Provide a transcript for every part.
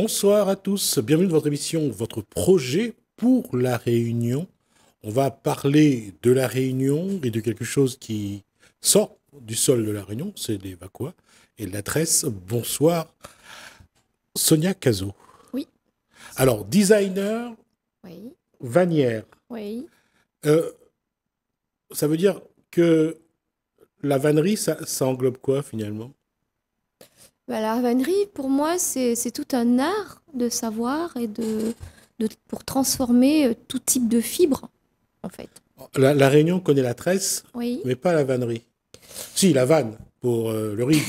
Bonsoir à tous, bienvenue dans votre émission, votre projet pour la Réunion. On va parler de la Réunion et de quelque chose qui sort du sol de la Réunion, c'est les Vacois et la tresse. Bonsoir, Sonia Cazot. Oui. Alors, designer, Oui, vannière, oui. euh, ça veut dire que la vannerie, ça englobe quoi finalement? Bah, la vannerie, pour moi, c'est tout un art de savoir et pour transformer tout type de fibre, en fait. La Réunion connaît la tresse, Oui, mais pas la vannerie. Si, la vanne, pour le riz.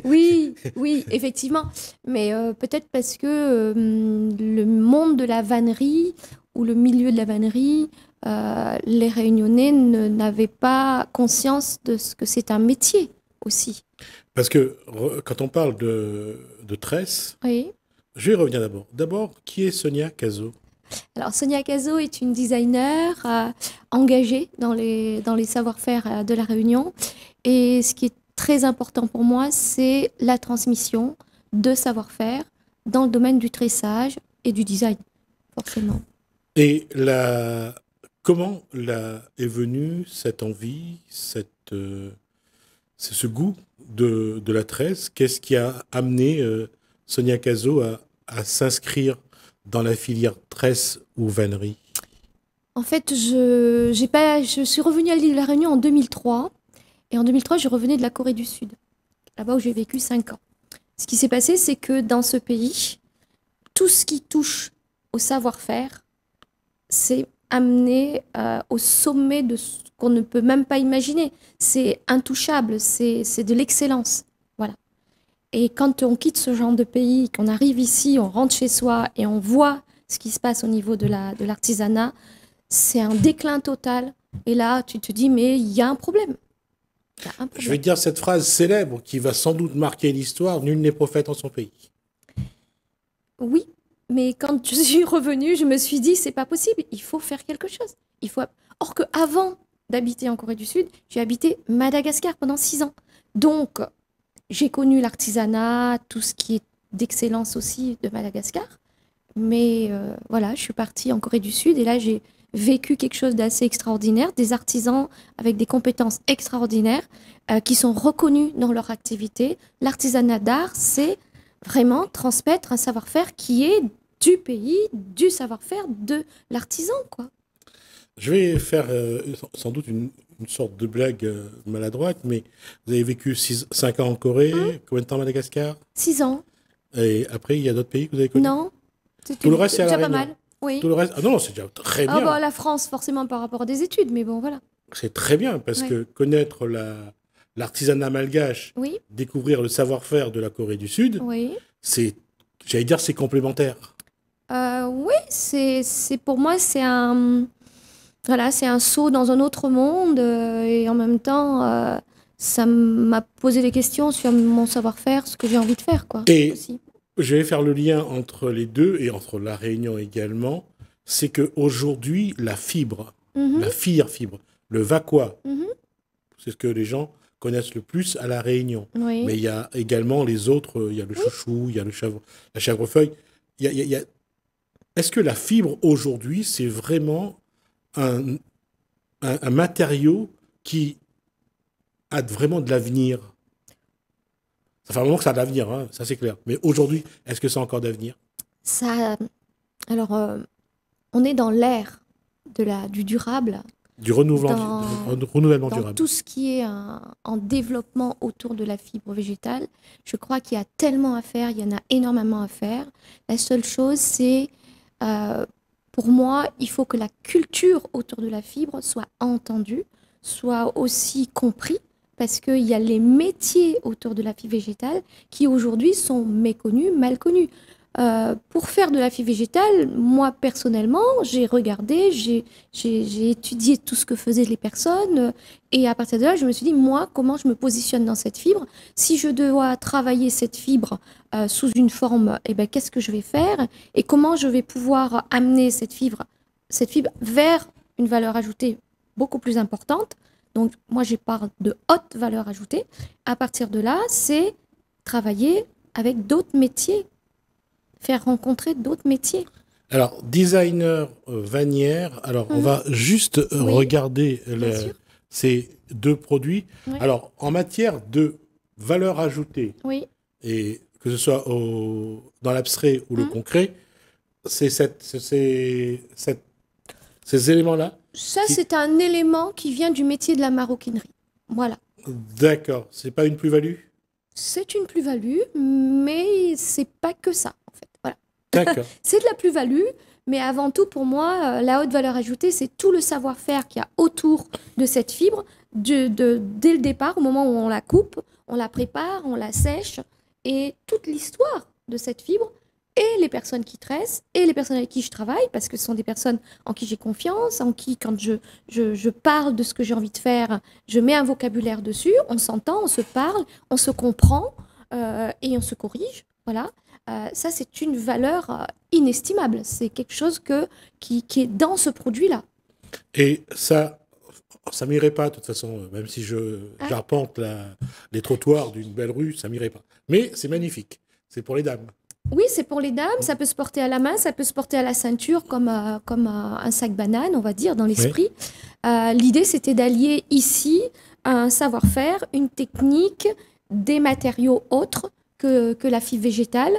oui, oui, effectivement. Mais peut-être parce que le monde de la vannerie ou le milieu de la vannerie, les Réunionnais n'avaient pas conscience de ce que c'est un métier aussi. Parce que quand on parle de tresse, Oui. je vais revenir d'abord. D'abord, qui est Sonia Cazot? Alors, Sonia Cazot est une designer engagée dans les savoir-faire de la Réunion. Et ce qui est très important pour moi, c'est la transmission de savoir-faire dans le domaine du tressage et du design, forcément. Et comment est venue cette envie, ce goût de la tresse? Qu'est-ce qui a amené Sonia Cazot à s'inscrire dans la filière tresse ou vannerie? En fait, je suis revenue à l'île de la Réunion en 2003. Et en 2003, je revenais de la Corée du Sud, là-bas où j'ai vécu 5 ans. Ce qui s'est passé, c'est que dans ce pays, tout ce qui touche au savoir-faire, c'est amené au sommet de ce qu'on ne peut même pas imaginer. C'est intouchable, c'est de l'excellence. Voilà. Et quand on quitte ce genre de pays, qu'on arrive ici, on rentre chez soi et on voit ce qui se passe au niveau de l'artisanat, c'est un déclin total. Et là, tu te dis, mais il y a un problème. Il y a un Je vais problème. te dire cette phrase célèbre qui va sans doute marquer l'histoire, nul n'est prophète en son pays. Oui, mais quand je suis revenue, je me suis dit, c'est pas possible, il faut faire quelque chose. Il faut... Or que avant d'habiter en Corée du Sud, j'ai habité Madagascar pendant 6 ans. Donc, j'ai connu l'artisanat, tout ce qui est d'excellence aussi de Madagascar. Mais voilà, je suis partie en Corée du Sud et là, j'ai vécu quelque chose d'assez extraordinaire, des artisans avec des compétences extraordinaires qui sont reconnus dans leur activité. L'artisanat d'art, c'est vraiment transmettre un savoir-faire qui est du pays, du savoir-faire de l'artisan, quoi. Je vais faire sans doute une sorte de blague maladroite, mais vous avez vécu 5 ans en Hein? Corée, combien de temps à Madagascar? 6 ans? Et après, il y a d'autres pays que vous avez connus? Non? Tout C'était le reste, c'est à La déjà pas Réunion. mal. Oui. Tout le reste, ah non, c'est déjà très Ah bien. bah la France, forcément par rapport à des études, mais bon, voilà. C'est très bien parce Ouais. que connaître l'artisanat malgache, Oui, découvrir le savoir-faire de la Corée du Sud, oui. c'est, j'allais dire, c'est complémentaire. Oui, pour moi, voilà, c'est un saut dans un autre monde et en même temps, ça m'a posé des questions sur mon savoir-faire, ce que j'ai envie de faire, quoi, Et aussi. je vais faire le lien entre les deux et entre La Réunion également. C'est qu'aujourd'hui, Mhm, la filière fibre, le Vakwa, mhm, c'est ce que les gens connaissent le plus à La Réunion. Mais oui, il y a également les autres, il y a le oui. chouchou, il y a la chèvrefeuille. Il y a- Est-ce que la fibre aujourd'hui, c'est vraiment un, un matériau qui a vraiment de l'avenir? Ça fait un moment que ça a de l'avenir, hein, ça c'est clair. Mais aujourd'hui, est-ce que ça a encore d'avenir? Ça, alors, on est dans l'ère du durable, Renouvellement dans durable. tout ce qui est en développement autour de la fibre végétale. Je crois qu'il y a tellement à faire, il y en a énormément à faire. La seule chose, c'est, euh, pour moi, il faut que la culture autour de la fibre soit entendue, soit aussi compris, parce qu'il y a les métiers autour de la fibre végétale qui aujourd'hui sont méconnus, mal connus. Pour faire de la fibre végétale, moi personnellement, j'ai regardé, j'ai étudié tout ce que faisaient les personnes et à partir de là, je me suis dit, moi, comment je me positionne dans cette fibre? Si je dois travailler cette fibre sous une forme, eh ben, qu'est-ce que je vais faire? Et comment je vais pouvoir amener cette fibre vers une valeur ajoutée beaucoup plus importante? Donc, moi, je parle de haute valeur ajoutée. À partir de là, c'est travailler avec d'autres métiers. faire rencontrer d'autres métiers. Alors, designer Vanière, alors on va juste Oui, regarder bien sûr. ces deux produits. Oui, Alors, en matière de valeur ajoutée, oui. et que ce soit dans l'abstrait ou le Hum. concret, c'est ces éléments-là Ça, qui... c'est un élément qui vient du métier de la maroquinerie. Voilà. D'accord, c'est pas une plus-value? C'est une plus-value, mais c'est pas que ça, en fait. Voilà. D'accord. C'est de la plus-value, mais avant tout, pour moi, la haute valeur ajoutée, c'est tout le savoir-faire qu'il y a autour de cette fibre, dès le départ, au moment où on la coupe, on la prépare, on la sèche, et toute l'histoire de cette fibre, et les personnes qui tressent, et les personnes avec qui je travaille, parce que ce sont des personnes en qui j'ai confiance, en qui, quand je parle de ce que j'ai envie de faire, je mets un vocabulaire dessus, on s'entend, on se parle, on se comprend, et on se corrige. Voilà. Ça, c'est une valeur inestimable. C'est quelque chose qui est dans ce produit-là. Et ça m'irait pas, de toute façon, même si Hein. j'arpente les trottoirs d'une belle rue, ça m'irait pas. Mais c'est magnifique. C'est pour les dames. Oui, c'est pour les dames, ça peut se porter à la main, ça peut se porter à la ceinture comme un sac banane, on va dire, dans Oui. l'esprit. L'idée, c'était d'allier ici un savoir-faire, une technique, des matériaux autres que la fibre végétale,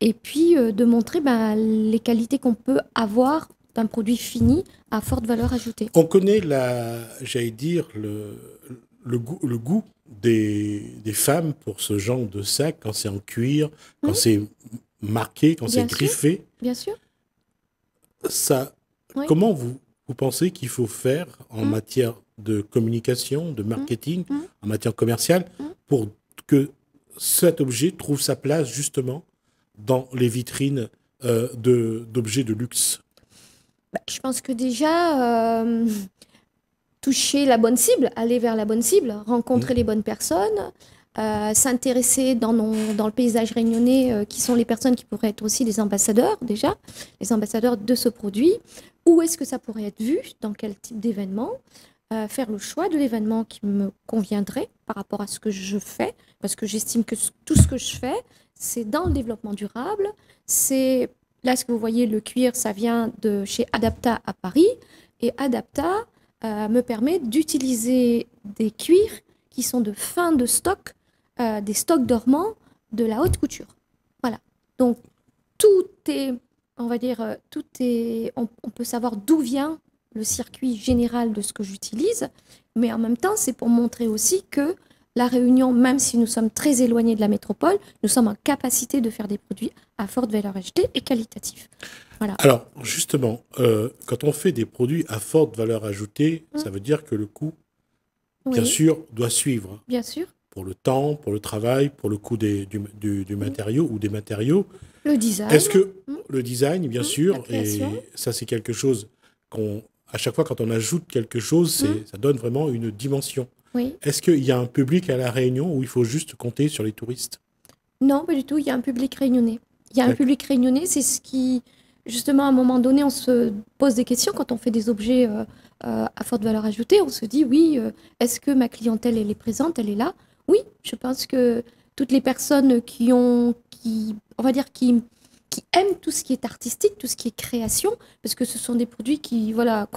et puis de montrer les qualités qu'on peut avoir d'un produit fini à forte valeur ajoutée. On connaît j'allais dire, le goût des femmes pour ce genre de sac, quand c'est en cuir, quand Mhm. c'est marqué, quand c'est Bien sûr, griffé. bien sûr. Ça, Oui. comment vous pensez qu'il faut faire en Mhm. matière de communication, de Mhm. marketing, Mhm. en matière commerciale, Mhm. pour que cet objet trouve sa place justement dans les vitrines d'objets de luxe? Je pense que déjà, toucher la bonne cible, aller vers la bonne cible, Hmm. rencontrer les bonnes personnes, s'intéresser dans le paysage réunionnais, qui sont les personnes qui pourraient être aussi les ambassadeurs déjà, les ambassadeurs de ce produit. Où est-ce que ça pourrait être vu? Dans quel type d'événement? Faire le choix de l'événement qui me conviendrait par rapport à ce que je fais, parce que j'estime que tout ce que je fais, c'est dans le développement durable. C'est là ce que vous voyez, le cuir, ça vient de chez Adapta à Paris, et Adapta me permet d'utiliser des cuirs qui sont de fin de stock, des stocks dormants de la haute couture. Voilà. Donc tout est, on va dire, on peut savoir d'où vient le circuit général de ce que j'utilise, mais en même temps, c'est pour montrer aussi que la Réunion, même si nous sommes très éloignés de la métropole, nous sommes en capacité de faire des produits à forte valeur ajoutée et qualitatifs. Voilà. Alors, justement, quand on fait des produits à forte valeur ajoutée, ça veut dire que le coût, bien Oui, sûr, doit suivre bien sûr. pour le temps, pour le travail, pour le coût du matériau ou des matériaux. Le design, Est-ce que mm, le design, bien la sûr, création, et ça c'est quelque chose à chaque fois quand on ajoute quelque chose, mm, ça donne vraiment une dimension. oui. Est-ce qu'il y a un public à La Réunion où il faut juste compter sur les touristes? Non, pas du tout. Il y a un public réunionnais. Il y a un D'accord. public réunionnais, c'est ce qui, justement, à un moment donné, on se pose des questions quand on fait des objets à forte valeur ajoutée. On se dit, oui, est-ce que ma clientèle, elle est présente, elle est là? Oui, je pense que toutes les personnes on va dire, qui aiment tout ce qui est artistique, tout ce qui est création, parce que ce sont des produits qui, voilà,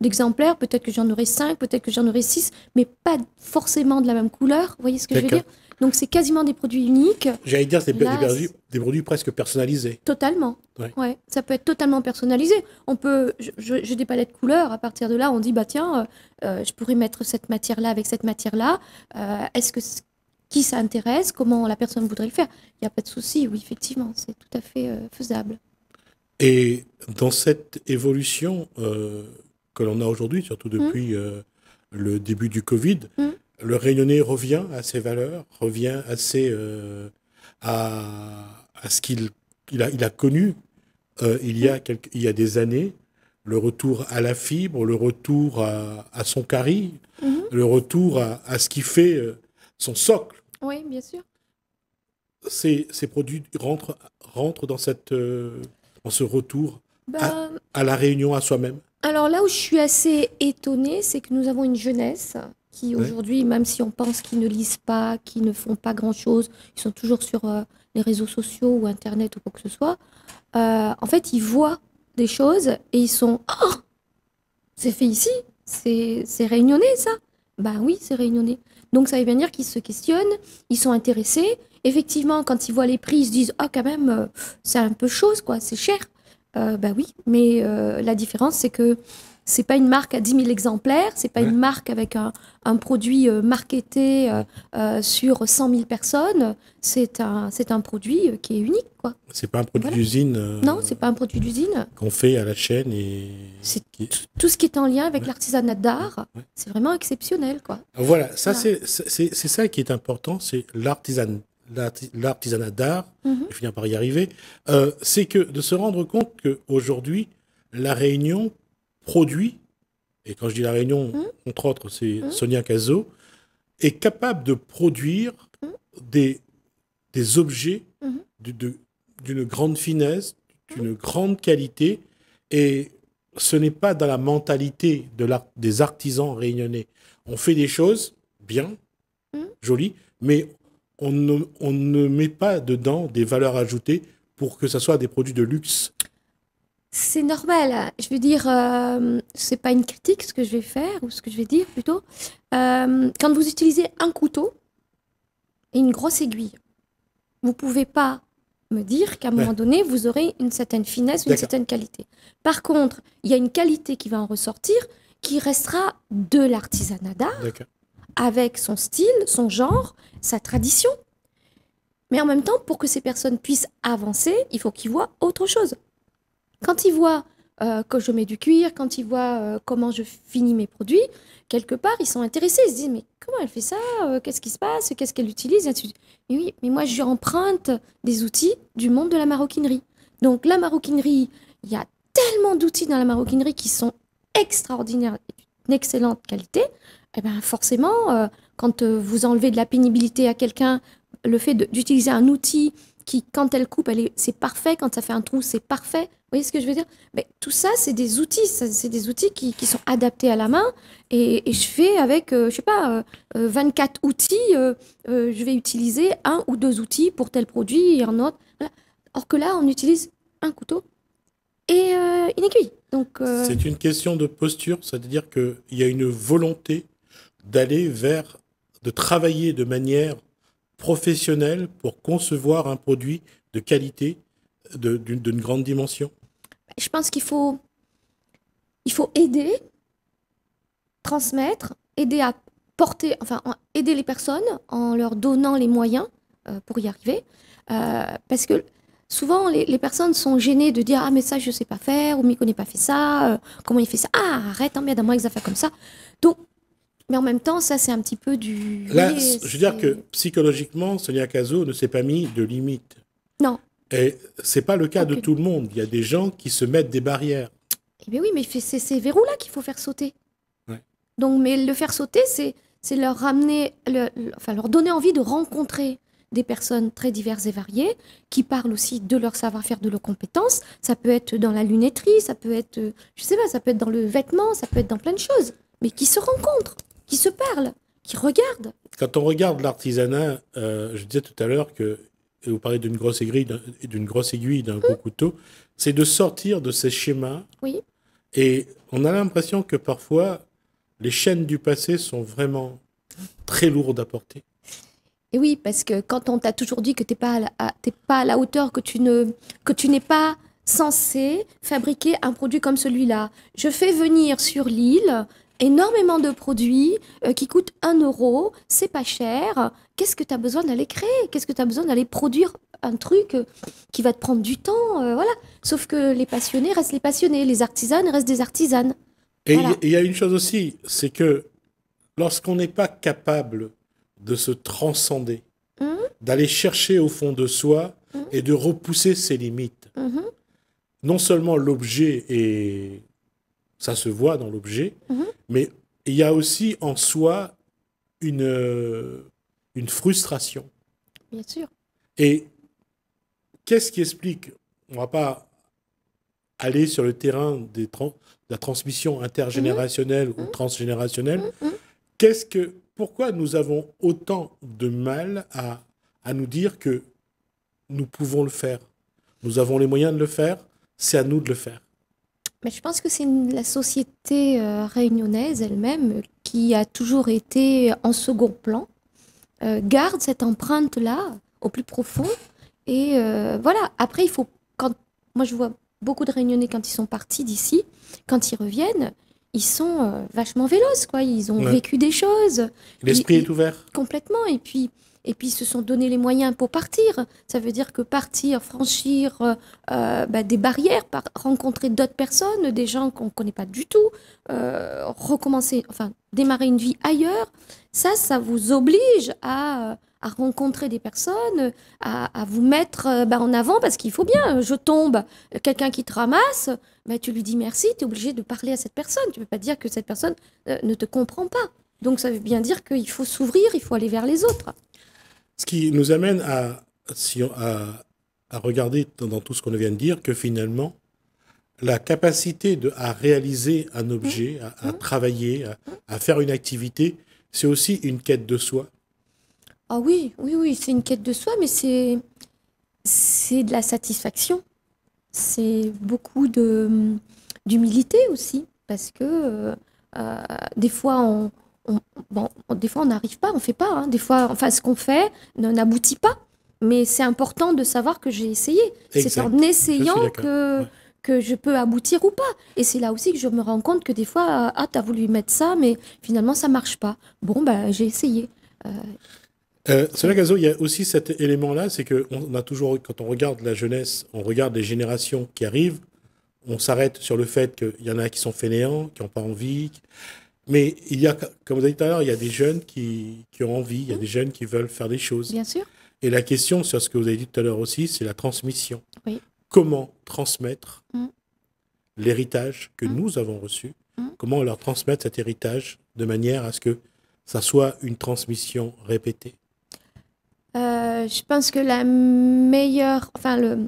d'exemplaires? Peut-être que j'en aurai 5, peut-être que j'en aurai 6, mais pas forcément de la même couleur. Vous voyez ce que je veux D'accord. dire? Donc, c'est quasiment des produits uniques. J'allais dire Là, des produits presque personnalisés. totalement. Ouais. Ouais, ça peut être totalement personnalisé. On peut, j'ai des palettes couleurs. À partir de là, on dit bah tiens, je pourrais mettre cette matière-là avec cette matière-là. Est-ce que qui ça intéresse? Comment la personne voudrait le faire? Il n'y a pas de souci. Oui, effectivement, c'est tout à fait faisable. Et dans cette évolution que l'on a aujourd'hui, surtout Hum, depuis le début du Covid, hum, le Réunionnais revient à ses valeurs, revient à ce il a connu hum, il y a des années, le retour à la fibre, le retour à son carry, mhm. le retour à ce qui fait son socle. Oui, bien sûr. Ces produits rentrent dans ce retour à, Ben, à la réunion à soi-même. alors là où je suis assez étonnée, c'est que nous avons une jeunesse qui Ouais. aujourd'hui, même si on pense qu'ils ne lisent pas, qu'ils ne font pas grand-chose, ils sont toujours sur les réseaux sociaux ou Internet ou quoi que ce soit, en fait, ils voient des choses et ils sont «Oh, c'est fait ici, c'est réunionnais ça?» Bah oui, c'est réunionnais. Donc ça veut bien dire qu'ils se questionnent, ils sont intéressés. Effectivement, quand ils voient les prix, ils se disent «Ah, quand même, c'est un peu chose, quoi, c'est cher.» Bah oui, mais la différence, c'est que c'est pas une marque à 10 000 exemplaires, c'est pas Ouais. une marque avec un produit marketé sur 100 000 personnes, c'est un produit qui est unique, quoi. C'est pas un produit Voilà. d'usine Non, c'est pas un produit d'usine. qu'on fait à la chaîne et C'est qui... tout ce qui est en lien avec Ouais. l'artisanat d'art, Ouais. c'est vraiment exceptionnel, quoi. Voilà, ça Voilà. c'est ça qui est important, c'est l'artisanat d'art, Mhm, je vais finir par y arriver, c'est que de se rendre compte qu'aujourd'hui, la Réunion produit, et quand je dis la Réunion, mhm, entre autres, c'est mhm, Sonia Cazot, est capable de produire mhm, des, des objets mhm, de- de- d'une grande finesse, mhm. d'une grande qualité, et ce n'est pas dans la mentalité des artisans réunionnais. On fait des choses bien, Mhm. jolies, mais on ne met pas dedans des valeurs ajoutées pour que ce soit des produits de luxe. C'est normal, hein. Je veux dire, c'est pas une critique ce que je vais faire, ou ce que je vais dire plutôt. Quand vous utilisez un couteau et une grosse aiguille, vous pouvez pas me dire qu'à un moment Ouais, donné, vous aurez une certaine finesse, une d'accord, certaine qualité. Par contre, il y a une qualité qui va en ressortir, qui restera de l'artisanat d'art, d'accord. avec son style, son genre, sa tradition. Mais en même temps, pour que ces personnes puissent avancer, il faut qu'ils voient autre chose. Quand ils voient que je mets du cuir, quand ils voient comment je finis mes produits, quelque part, ils sont intéressés. Ils se disent, mais comment elle fait ça? Qu'est-ce qui se passe? Qu'est-ce qu'elle utilise? Et ainsi de suite. Mais oui, mais moi, j'emprunte des outils du monde de la maroquinerie. Donc, la maroquinerie, il y a tellement d'outils dans la maroquinerie qui sont extraordinaires, et d'une excellente qualité. Et bien, forcément, quand vous enlevez de la pénibilité à quelqu'un, le fait d'utiliser un outil qui, quand elle coupe, c'est parfait. Quand ça fait un trou, c'est parfait. Vous voyez ce que je veux dire? Mais tout ça, c'est des outils. C'est des outils qui sont adaptés à la main. Et je fais avec, je sais pas, 24 outils. Je vais utiliser un ou deux outils pour tel produit et un autre. Voilà. Or que là, on utilise un couteau et une aiguille. Donc, C'est une question de posture, c'est-à-dire qu'il y a une volonté d'aller vers, de travailler de manière professionnelle pour concevoir un produit de qualité, d'une grande dimension. je pense il faut aider, transmettre, aider à porter, enfin, aider les personnes en leur donnant les moyens pour y arriver. Parce que souvent, les personnes sont gênées de dire: «Ah, mais ça, je sais pas faire», ou «Miko n'a pas fait ça, comment il fait ça? Ah, arrête, emmerde-moi avec ça fait comme ça.» Donc, mais en même temps, ça, c'est un petit peu du. Vous Là, voyez, je veux dire que c'est. psychologiquement, Sonia Cazot ne s'est pas mis de limite. Non, Et c'est pas le cas de aucune. tout le monde. Il y a des gens qui se mettent des barrières. Eh bien oui, mais c'est ces verrous-là qu'il faut faire sauter. Ouais. Donc, mais le faire sauter, c'est leur ramener, enfin, leur donner envie de rencontrer des personnes très diverses et variées, qui parlent aussi de leur savoir-faire, de leurs compétences. Ça peut être dans la lunetterie, ça peut être, je sais pas, ça peut être dans le vêtement, ça peut être dans plein de choses, mais qui se rencontrent, qui se parlent, qui regardent. Quand on regarde l'artisanat, je disais tout à l'heure que, et vous parlez d'une grosse aiguille, d'un gros couteau, c'est de sortir de ces schémas. Oui, Et on a l'impression que parfois, les chaînes du passé sont vraiment très lourdes à porter. et oui, parce que quand on t'a toujours dit que t'es pas à la hauteur, que tu n'es pas censé fabriquer un produit comme celui-là. Je fais venir sur l'île énormément de produits qui coûtent 1 euro, c'est pas cher. Qu'est-ce que tu as besoin d'aller créer? Qu'est-ce que tu as besoin d'aller produire un truc qui va te prendre du temps, voilà. Sauf que les passionnés restent les passionnés, les artisanes restent des artisanes. Et Voilà. il y a une chose aussi, c'est que lorsqu'on n'est pas capable de se transcender, Hum, d'aller chercher au fond de soi hum, et de repousser ses limites, mhm, non seulement l'objet est, ça se voit dans l'objet, mhm, mais il y a aussi en soi une frustration. bien sûr. Et qu'est-ce qui explique, on ne va pas aller sur le terrain de la transmission Mhm, intergénérationnelle ou hum, transgénérationnelle, hum, hum. Pourquoi nous avons autant de mal à nous dire que nous pouvons le faire? Nous avons les moyens de le faire, c'est à nous de le faire. Mais je pense que c'est la société réunionnaise elle-même qui a toujours été en second plan, garde cette empreinte-là au plus profond. Et voilà, après, il faut, moi je vois beaucoup de Réunionnais quand ils sont partis d'ici, quand ils reviennent, ils sont vachement véloces, quoi. Ils ont Ouais. vécu des choses. L'esprit est ouvert. Complètement. Et puis, ils se sont donné les moyens pour partir. Ça veut dire que partir, franchir des barrières, rencontrer d'autres personnes, des gens qu'on ne connaît pas du tout, recommencer, enfin, démarrer une vie ailleurs, ça vous oblige à rencontrer des personnes, à vous mettre en avant parce qu'il faut bien. Je tombe, quelqu'un qui te ramasse, tu lui dis merci, tu es obligé de parler à cette personne. Tu ne peux pas dire que cette personne ne te comprend pas. Donc ça veut bien dire qu'il faut s'ouvrir, il faut aller vers les autres. Ce qui nous amène à regarder dans tout ce qu'on vient de dire que finalement, la capacité à réaliser un objet, à travailler, à faire une activité, c'est aussi une quête de soi. Ah oui, oui, oui, c'est une quête de soi, mais c'est de la satisfaction. C'est beaucoup d'humilité aussi, parce que des fois, des fois, on n'arrive pas, on ne fait pas. Hein. Des fois, enfin, ce qu'on fait n'aboutit pas. Mais c'est important de savoir que j'ai essayé. C'est en essayant que je peux aboutir ou pas. Et c'est là aussi que je me rends compte que des fois, tu as voulu mettre ça, mais finalement, ça ne marche pas. Bon, j'ai essayé. Cela, Gazo, il y a aussi cet élément-là, c'est qu'on a toujours, quand on regarde la jeunesse, on regarde les générations qui arrivent, on s'arrête sur le fait qu'il y en a qui sont fainéants, qui n'ont pas envie. Mais il y a, comme vous avez dit tout à l'heure, il y a des jeunes qui ont envie, il y a des jeunes qui veulent faire des choses. Bien sûr. Et la question sur ce que vous avez dit tout à l'heure aussi, c'est la transmission. Oui. Comment transmettre l'héritage que nous avons reçu? Comment leur transmettre cet héritage de manière à ce que ça soit une transmission répétée? Je pense que la meilleure, enfin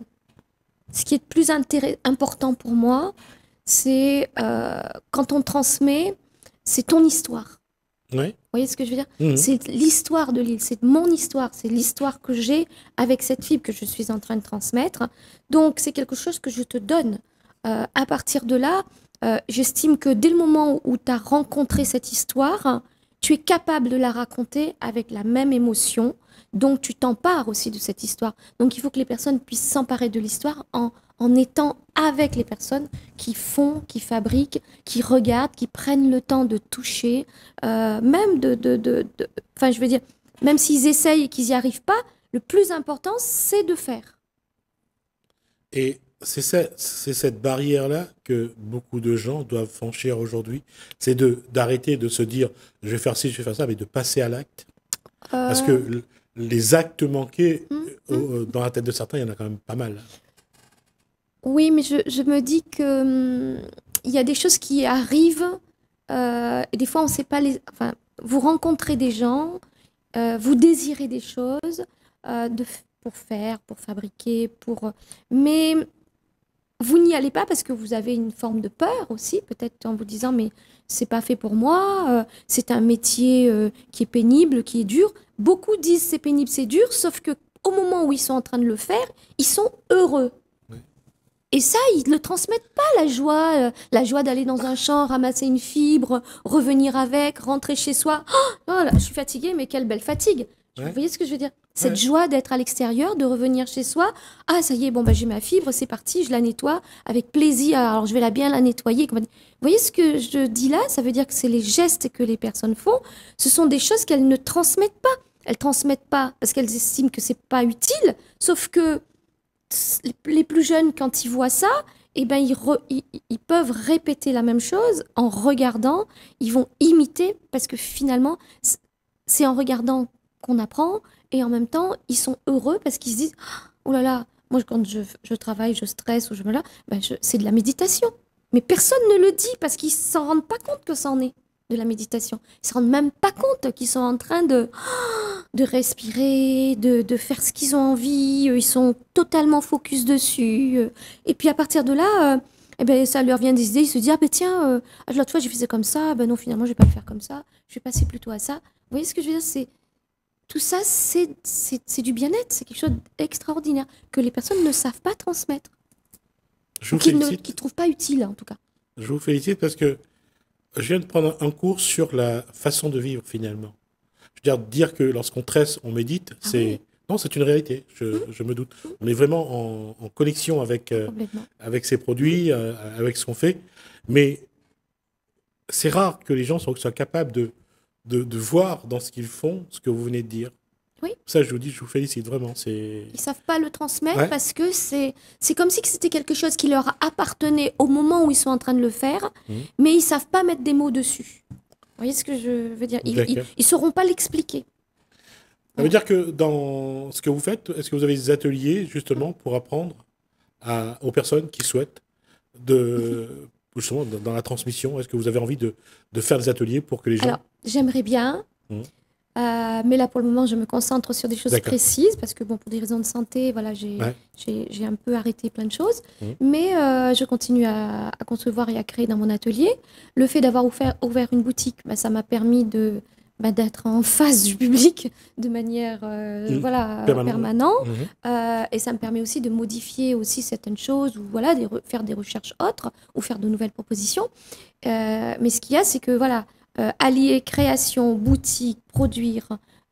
ce qui est le plus important pour moi, c'est quand on transmet, c'est ton histoire. Ouais. Vous voyez ce que je veux dire? C'est l'histoire de l'île, c'est mon histoire, c'est l'histoire que j'ai avec cette fibre que je suis en train de transmettre. Donc c'est quelque chose que je te donne. À partir de là, j'estime que dès le moment où tu as rencontré cette histoire, tu es capable de la raconter avec la même émotion. Donc, tu t'empares aussi de cette histoire. Donc, il faut que les personnes puissent s'emparer de l'histoire en étant avec les personnes qui font, qui fabriquent, qui regardent, qui prennent le temps de toucher, même enfin, je veux dire, même s'ils essayent et qu'ils n'y arrivent pas, le plus important, c'est de faire. Et c'est cette barrière-là que beaucoup de gens doivent franchir aujourd'hui. C'est d'arrêter de se dire, je vais faire ci, je vais faire ça, mais de passer à l'acte. Parce que les actes manqués, dans la tête de certains, il y en a quand même pas mal. Oui, mais je me dis que il y a des choses qui arrivent, et des fois on ne sait pas les. Enfin, vous rencontrez des gens, vous désirez des choses pour faire, pour fabriquer, mais vous n'y allez pas parce que vous avez une forme de peur aussi, peut-être en vous disant mais c'est pas fait pour moi, c'est un métier qui est pénible, qui est dur. Beaucoup disent c'est pénible, c'est dur, sauf que au moment où ils sont en train de le faire, ils sont heureux. Oui. Et ça, ils ne le transmettent pas, la joie d'aller dans un champ, ramasser une fibre, revenir avec, rentrer chez soi. Oh là, je suis fatiguée, mais quelle belle fatigue. Ouais. Vous voyez ce que je veux dire? Cette joie d'être à l'extérieur, de revenir chez soi. Ah, ça y est, bon, j'ai ma fibre, c'est parti, je la nettoie avec plaisir. Alors, je vais bien la nettoyer. Vous voyez ce que je dis là? Ça veut dire que c'est les gestes que les personnes font. Ce sont des choses qu'elles ne transmettent pas. Elles transmettent pas parce qu'elles estiment que c'est pas utile. Sauf que les plus jeunes, quand ils voient ça, eh ben, ils peuvent répéter la même chose en regardant. Ils vont imiter parce que finalement, c'est en regardant qu'on apprend. Et en même temps, ils sont heureux parce qu'ils se disent « Oh là là, moi quand je travaille, je stresse ou c'est de la méditation. » Mais personne ne le dit parce qu'ils ne s'en rendent pas compte que c'en est de la méditation. Ils ne se rendent même pas compte qu'ils sont en train de respirer, de faire ce qu'ils ont envie. Ils sont totalement focus dessus. Et puis à partir de là, et ben ça leur vient des idées, ils se disent, ah ben tiens, l'autre fois j'ai fait ça comme ça, ben non, finalement je vais pas le faire comme ça, je vais passer plutôt à ça. Vous voyez ce que je veux dire? Tout ça, c'est du bien-être, c'est quelque chose d'extraordinaire que les personnes ne savent pas transmettre, Je ou vous qu'ils ne félicite. trouvent pas utile en tout cas. Je vous félicite parce que je viens de prendre un cours sur la façon de vivre finalement. Je veux dire que lorsqu'on tresse, on médite, Ah c'est... oui, Non, c'est une réalité, je me doute. On est vraiment en connexion complètement. avec ces produits, avec ce qu'on fait. Mais c'est rare que les gens soient capables de voir dans ce qu'ils font ce que vous venez de dire. Oui. Ça, je vous dis, je vous félicite vraiment. C'est... Ils savent pas le transmettre Ouais. parce que c'est comme si que c'était quelque chose qui leur appartenait au moment où ils sont en train de le faire, Mhm. mais ils savent pas mettre des mots dessus. Vous voyez ce que je veux dire? D'accord. Ils sauront pas l'expliquer. Ça veut dire que dans ce que vous faites, est-ce que vous avez des ateliers justement pour apprendre aux personnes qui souhaitent justement dans la transmission? Est-ce que vous avez envie de faire des ateliers pour que les gens... Alors, j'aimerais bien, Mhm. mais là pour le moment, je me concentre sur des choses D'accord. précises parce que bon, pour des raisons de santé, voilà, Ouais. j'ai un peu arrêté plein de choses, Mhm. mais je continue à concevoir et à créer dans mon atelier. Le fait d'avoir ouvert une boutique, bah, ça m'a permis d'être en face du public de manière voilà, permanente. Mhm. Et ça me permet aussi de modifier aussi certaines choses ou voilà, faire des recherches autres ou faire de nouvelles propositions. Mais ce qu'il y a, c'est que voilà, allier création, boutique, produire,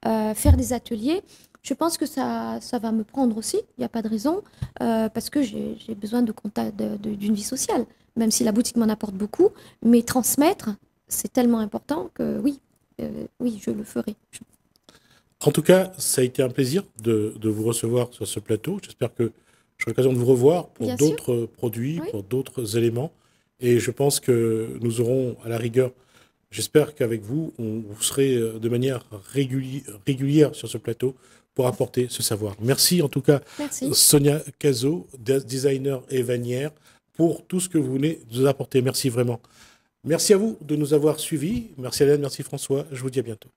faire des ateliers, je pense que ça va me prendre aussi, il n'y a pas de raison, parce que j'ai besoin de contact, d'une vie sociale, même si la boutique m'en apporte beaucoup, mais transmettre, c'est tellement important que oui, oui, je le ferai. En tout cas, ça a été un plaisir de vous recevoir sur ce plateau. J'espère que j'aurai l'occasion de vous revoir pour Bien sûr. d'autres produits, Oui. pour d'autres éléments. Et je pense que nous aurons, à la rigueur, j'espère qu'avec vous, vous serez de manière régulière sur ce plateau pour apporter ce savoir. Merci en tout cas, Merci. Sonia Cazot, designer et vanière, pour tout ce que vous venez de nous apporter. Merci vraiment. Merci à vous de nous avoir suivis. Merci Hélène, merci François. Je vous dis à bientôt.